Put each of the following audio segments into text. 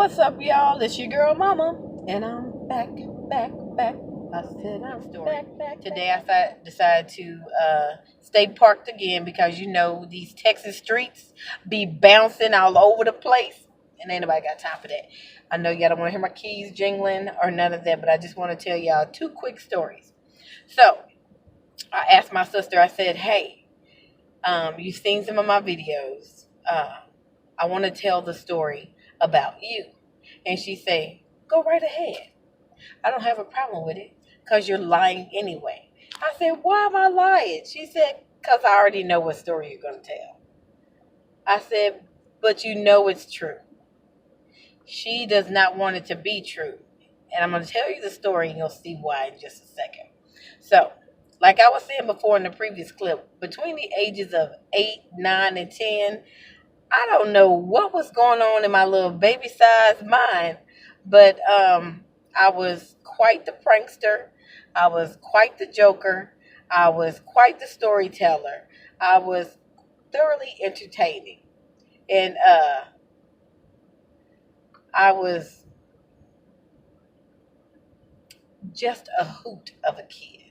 What's up, y'all? It's your girl Mama, and I'm back. I said I'm back. Today I decided to stay parked again because you know these Texas streets be bouncing all over the place, and ain't nobody got time for that. I know y'all don't want to hear my keys jingling or none of that, but I just want to tell y'all two quick stories. So I asked my sister. I said, "Hey, you've seen some of my videos. I want to tell the story about you." And she say, "Go right ahead. I don't have a problem with it because you're lying anyway." I said, "Why am I lying?" She said, "Because I already know what story you're going to tell." I said, "But you know it's true." She does not want it to be true. And I'm going to tell you the story and you'll see why in just a second. So, like I was saying before in the previous clip, between the ages of 8, 9, and 10, I don't know what was going on in my little baby sized mind, but I was quite the prankster. I was quite the joker. I was quite the storyteller. I was thoroughly entertaining. And I was just a hoot of a kid.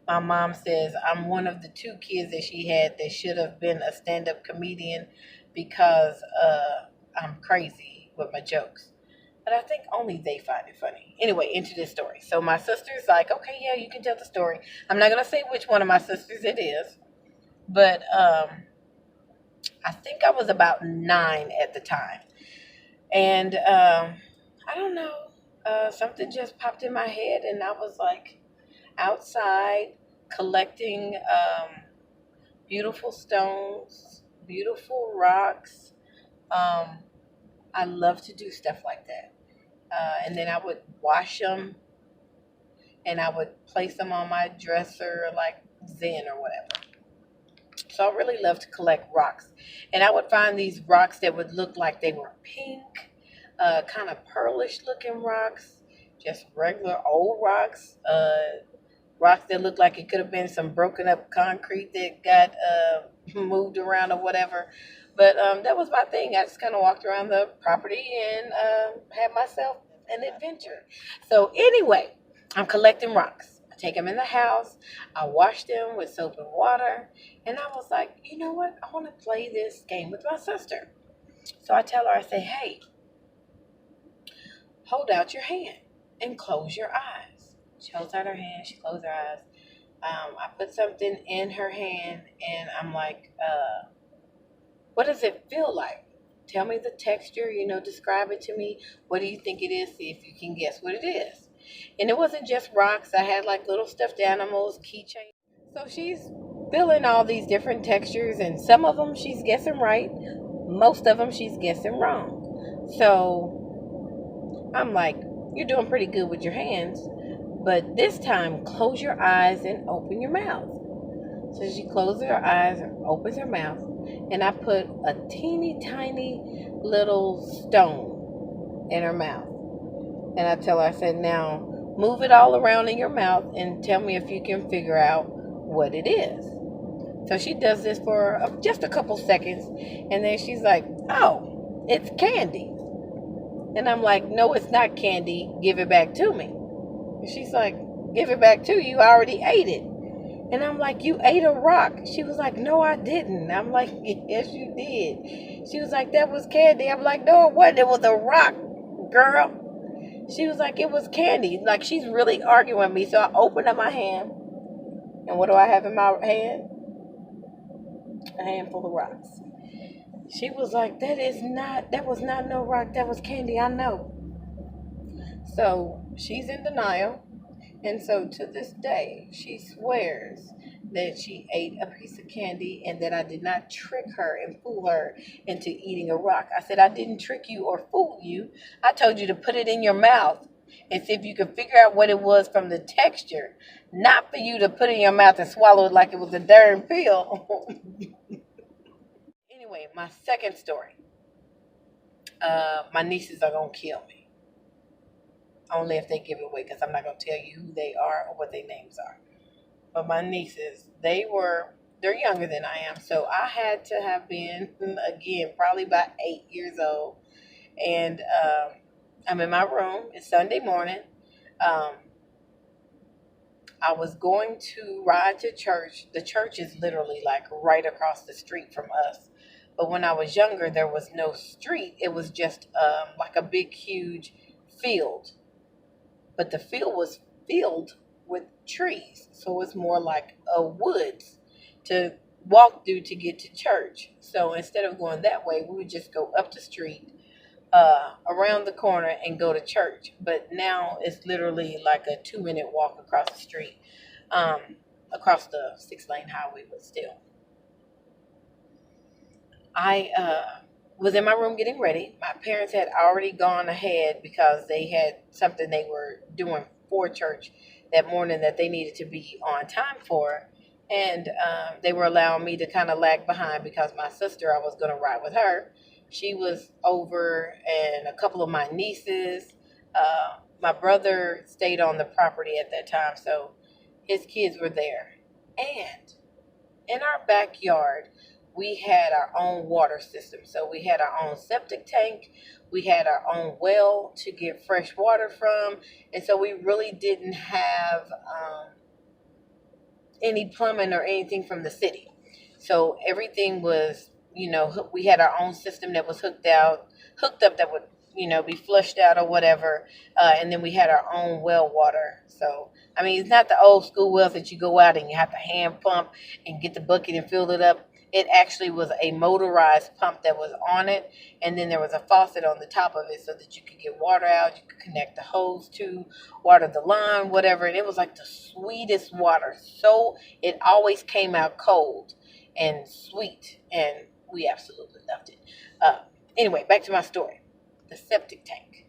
My mom says I'm one of the two kids that she had that should have been a stand up comedian because I'm crazy with my jokes. But I think only they find it funny. Anyway, into this story. So my sister's like, "Okay, yeah, you can tell the story." I'm not going to say which one of my sisters it is, but I think I was about 9 at the time. And I don't know, something just popped in my head, and I was like outside collecting beautiful stones, beautiful rocks. Um, I love to do stuff like that. And then I would wash them and I would place them on my dresser like Zen or whatever. So I really love to collect rocks. And I would find these rocks that would look like they were pink, kind of pearlish looking rocks, just regular old rocks, rocks that looked like it could have been some broken up concrete that got moved around or whatever. But that was my thing. I just kind of walked around the property and had myself an adventure. So anyway, I'm collecting rocks. I take them in the house. I wash them with soap and water. And I was like, you know what? I want to play this game with my sister. So I tell her, I say, "Hey, hold out your hand and close your eyes." She holds out her hand. She closes her eyes. I put something in her hand and I'm like, "What does it feel like? Tell me the texture, describe it to me. What do you think it is? See if you can guess what it is." And it wasn't just rocks. I had like little stuffed animals, keychains. So she's feeling all these different textures, and some of them she's guessing right. Most of them she's guessing wrong. So I'm like, "You're doing pretty good with your hands, but this time close your eyes and open your mouth." So she closes her eyes and opens her mouth, and I put a teeny tiny little stone in her mouth. And I tell her, I said, "Now move it all around in your mouth and tell me if you can figure out what it is." So she does this for just a couple seconds, and then she's like, "Oh, it's candy." And I'm like, "No, it's not candy. Give it back to me." And she's like, "Give it back to you. I already ate it." And I'm like, "You ate a rock." She was like, "No, I didn't." I'm like, "Yes, you did." She was like, "That was candy." I'm like, "No, it wasn't. It was a rock, girl." She was like, "It was candy." Like, she's really arguing with me. So I opened up my hand. And what do I have in my hand? A handful of rocks. She was like, that was not no rock. That was candy. I know. So she's in denial. And so to this day, she swears that she ate a piece of candy and that I did not trick her and fool her into eating a rock. I said, "I didn't trick you or fool you. I told you to put it in your mouth and see if you could figure out what it was from the texture, not for you to put it in your mouth and swallow it like it was a darn pill." Anyway, my second story. My nieces are going to kill me. Only if they give it away, because I'm not going to tell you who they are or what their names are. But my nieces, they're younger than I am. So I had to have been, again, probably about 8 years old. And I'm in my room. It's Sunday morning. Um, I was going to ride to church. The church is literally like right across the street from us. But when I was younger, there was no street. It was just like a big, huge field. But the field was filled with trees. So it was more like a woods to walk through to get to church. So instead of going that way, we would just go up the street, around the corner, and go to church. But now it's literally like a 2-minute walk across the street, um, across the 6-lane highway, but still. I was in my room getting ready. My parents had already gone ahead because they had something they were doing for church that morning that they needed to be on time for. And they were allowing me to kind of lag behind because my sister, I was going to ride with her. She was over, and a couple of my nieces. My brother stayed on the property at that time, so his kids were there. And in our backyard, we had our own water system. So we had our own septic tank, we had our own well to get fresh water from, and so we really didn't have any plumbing or anything from the city. So everything was, we had our own system that was hooked up, that would, be flushed out or whatever. And then we had our own well water. So, I mean, it's not the old school wells that you go out and you have to hand pump and get the bucket and fill it up. It actually was a motorized pump that was on it. And then there was a faucet on the top of it so that you could get water out. You could connect the hose to water the lawn, whatever. And it was like the sweetest water. So it always came out cold and sweet. And we absolutely loved it. Anyway, back to my story. The septic tank.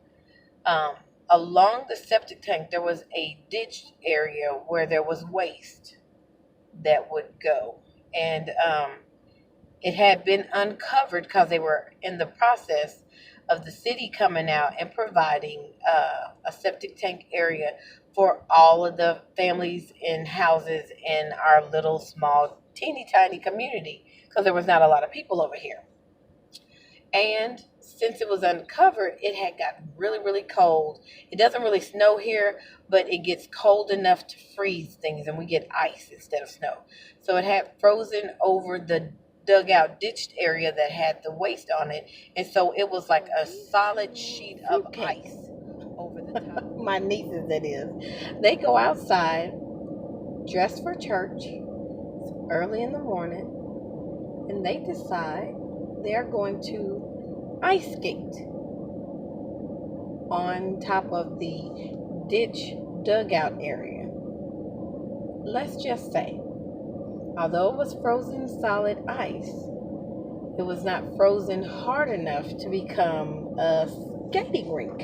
Along the septic tank, there was a ditch area where there was waste that would go. And it had been uncovered because they were in the process of the city coming out and providing a septic tank area for all of the families and houses in our little small teeny tiny community, because there was not a lot of people over here. And since it was uncovered, it had gotten really, really cold. It doesn't really snow here, but it gets cold enough to freeze things, and we get ice instead of snow. So it had frozen over the dugout ditched area that had the waste on it. And so it was like a solid sheet of ice over the top. My nieces, that is. They go outside, dressed for church, early in the morning, and they decide they're going to ice skate on top of the ditch dugout area. Let's just say, although it was frozen solid ice, it was not frozen hard enough to become a skating rink.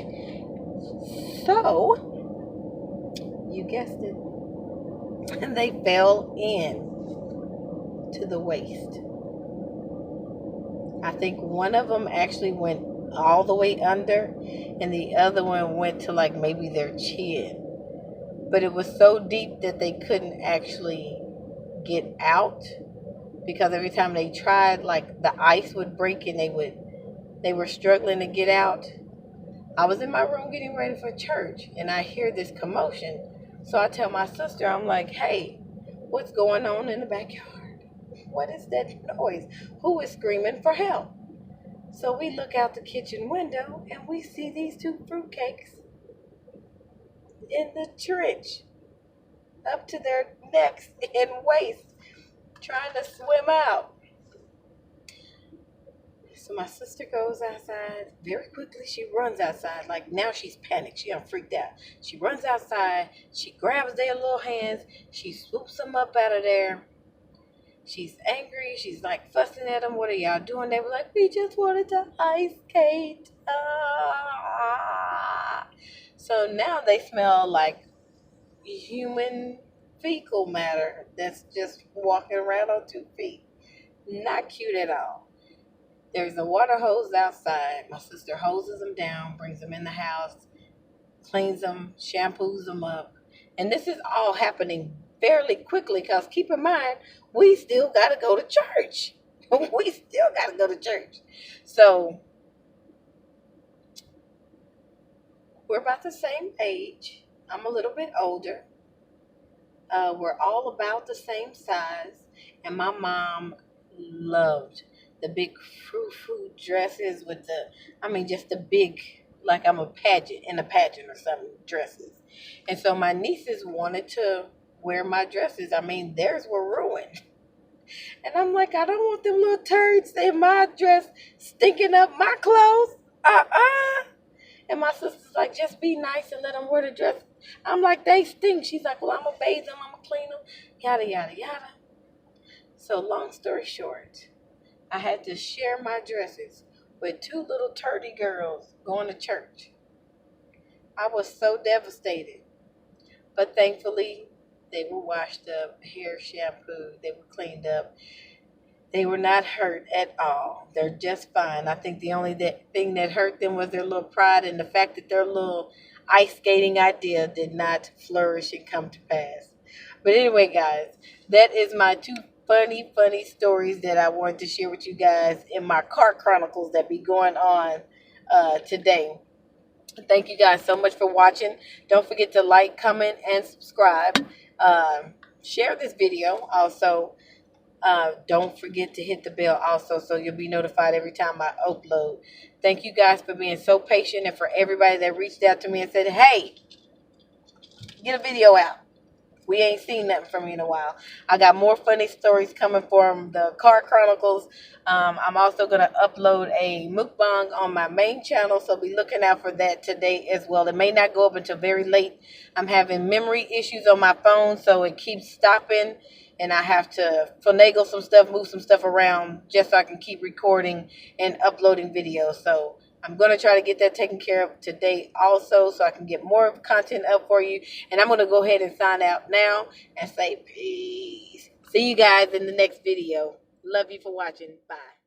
So, you guessed it, they fell in to the waist. I think one of them actually went all the way under, and the other one went to like maybe their chin. But it was so deep that they couldn't actually get out, because every time they tried, like the ice would break and they were struggling to get out. I was in my room getting ready for church, and I hear this commotion. So I tell my sister, I'm like, hey, what's going on in the backyard? What is that noise? Who is screaming for help? So we look out the kitchen window and we see these two fruitcakes in the trench, up to their necks and waist, trying to swim out. So my sister goes outside very quickly. She runs outside. Like, now she's panicked. She done freaked out. She runs outside. She grabs their little hands. She swoops them up out of there. She's angry. She's like fussing at them. What are y'all doing? They were like, we just wanted to ice skate. Ah. So now they smell like human fecal matter that's just walking around on 2 feet. Not cute at all. There's a water hose outside. My sister hoses them down, brings them in the house, cleans them, shampoos them up. And this is all happening fairly quickly, because keep in mind, we still got to go to church. We still got to go to church. So We're about the same age. I'm a little bit older. We're all about the same size. And my mom loved the big frou-frou dresses with just the big, like I'm a pageant, in a pageant or something, dresses. And so my nieces wanted to wear my dresses. I mean, theirs were ruined. And I'm like, I don't want them little turds in my dress stinking up my clothes. Uh-uh. And my sister's like, just be nice and let them wear the dress. I'm like, they stink. She's like, well, I'm going to bathe them. I'm going to clean them. Yada, yada, yada. So long story short, I had to share my dresses with two little turdy girls going to church. I was so devastated. But thankfully, they were washed up, hair shampooed, they were cleaned up. They were not hurt at all. They're just fine. I think the only thing that hurt them was their little pride and the fact that their little ice skating idea did not flourish and come to pass. But anyway, guys, that is my two funny stories that I wanted to share with you guys in my car chronicles that be going on today. Thank you guys so much for watching. Don't forget to like, comment, and subscribe. Share this video also. Don't forget to hit the bell also so you'll be notified every time I upload. Thank you guys for being so patient and for everybody that reached out to me and said, hey, get a video out. We ain't seen nothing from you in a while. I got more funny stories coming from the Car Chronicles. I'm also going to upload a mukbang on my main channel, so be looking out for that today as well. It may not go up until very late. I'm having memory issues on my phone, so it keeps stopping, and I have to finagle some stuff, move some stuff around just so I can keep recording and uploading videos. So I'm going to try to get that taken care of today also so I can get more content up for you. And I'm going to go ahead and sign out now and say peace. See you guys in the next video. Love you for watching. Bye.